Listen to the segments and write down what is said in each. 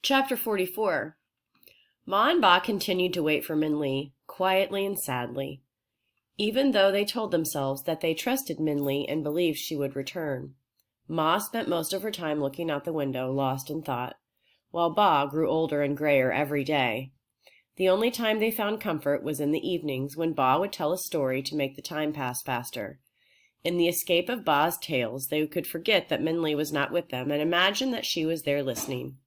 Chapter 44. Ma and Ba continued to wait for Min Li, quietly and sadly, even though they told themselves that they trusted Min Li and believed she would return. Ma spent most of her time looking out the window, lost in thought, while Ba grew older and grayer every day. The only time they found comfort was in the evenings, when Ba would tell a story to make the time pass faster. In the escape of Ba's tales, they could forget that Min Li was not with them and imagine that she was there listening.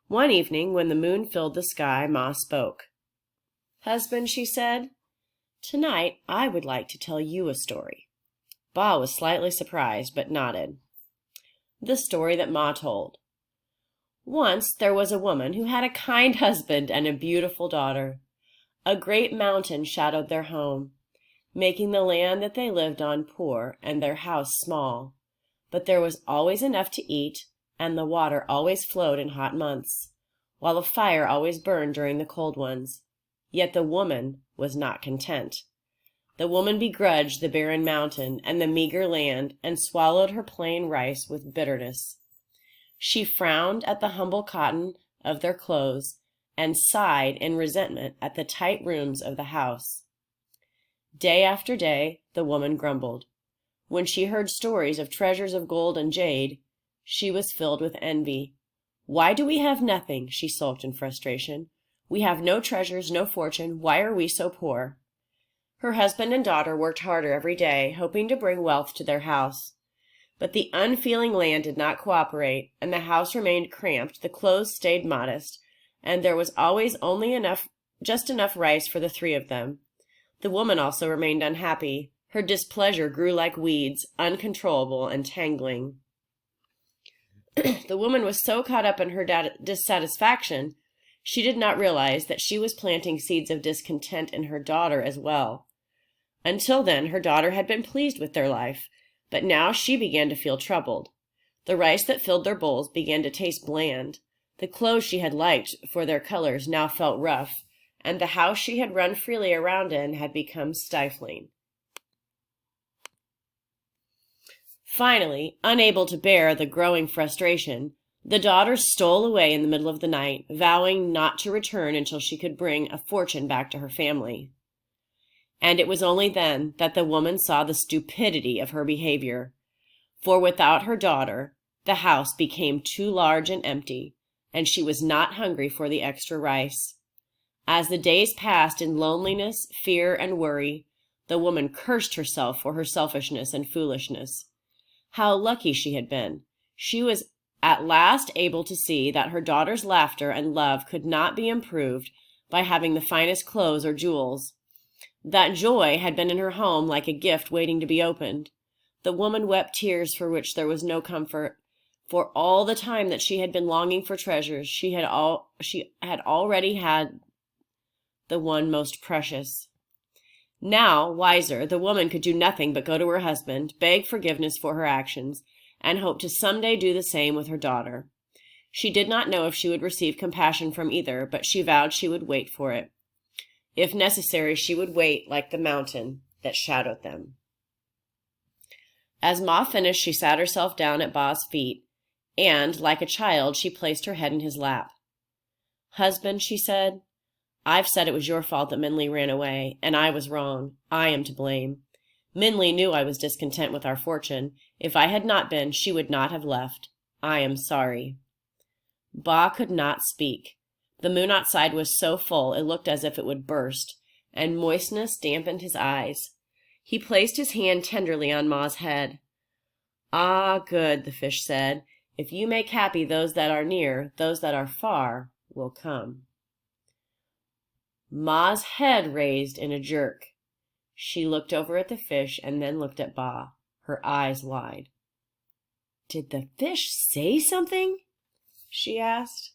One evening, when the moon filled the sky, Ma spoke. "Husband," she said, "tonight I would like to tell you a story." Ba was slightly surprised, but nodded. The story that Ma told. Once there was a woman who had a kind husband and a beautiful daughter. A great mountain shadowed their home, making the land that they lived on poor and their house small. But there was always enough to eat, and the water always flowed in hot months, while the fire always burned during the cold ones. Yet the woman was not content. The woman begrudged the barren mountain and the meager land and swallowed her plain rice with bitterness. She frowned at the humble cotton of their clothes and sighed in resentment at the tight rooms of the house. Day after day, the woman grumbled. When she heard stories of treasures of gold and jade, she was filled with envy. "Why do we have nothing?" she sulked in frustration. "We have no treasures, no fortune. Why are we so poor?" Her husband and daughter worked harder every day, hoping to bring wealth to their house. But the unfeeling land did not cooperate, and the house remained cramped, the clothes stayed modest, and there was always just enough rice for the three of them. The woman also remained unhappy. Her displeasure grew like weeds, uncontrollable and tangling. The woman was so caught up in her dissatisfaction, she did not realize that she was planting seeds of discontent in her daughter as well. Until then, her daughter had been pleased with their life, but now she began to feel troubled. The rice that filled their bowls began to taste bland. The clothes she had liked for their colors now felt rough, and the house she had run freely around in had become stifling. Finally, unable to bear the growing frustration, the daughter stole away in the middle of the night, vowing not to return until she could bring a fortune back to her family. And it was only then that the woman saw the stupidity of her behavior. For without her daughter, the house became too large and empty, and she was not hungry for the extra rice. As the days passed in loneliness, fear, and worry, the woman cursed herself for her selfishness and foolishness. How lucky she had been! She was at last able to see that her daughter's laughter and love could not be improved by having the finest clothes or jewels. That joy had been in her home like a gift waiting to be opened. The woman wept tears for which there was no comfort. For all the time that she had been longing for treasures, she had already had the one most precious. Now, wiser, the woman could do nothing but go to her husband, beg forgiveness for her actions, and hope to someday do the same with her daughter. She did not know if she would receive compassion from either, but she vowed she would wait for it. If necessary, she would wait like the mountain that shadowed them. As Ma finished, she sat herself down at Ba's feet, and, like a child, she placed her head in his lap. "Husband," she said, "I've said it was your fault that Min Li ran away, and I was wrong. I am to blame. Min Li knew I was discontent with our fortune. If I had not been, she would not have left. I am sorry." Ba could not speak. The moon outside was so full it looked as if it would burst, and moistness dampened his eyes. He placed his hand tenderly on Ma's head. "Ah, good," the fish said. "If you make happy those that are near, those that are far will come." Ma's head raised in a jerk. She looked over at the fish and then looked at Ba, her eyes wide. "Did the fish say something?" she asked.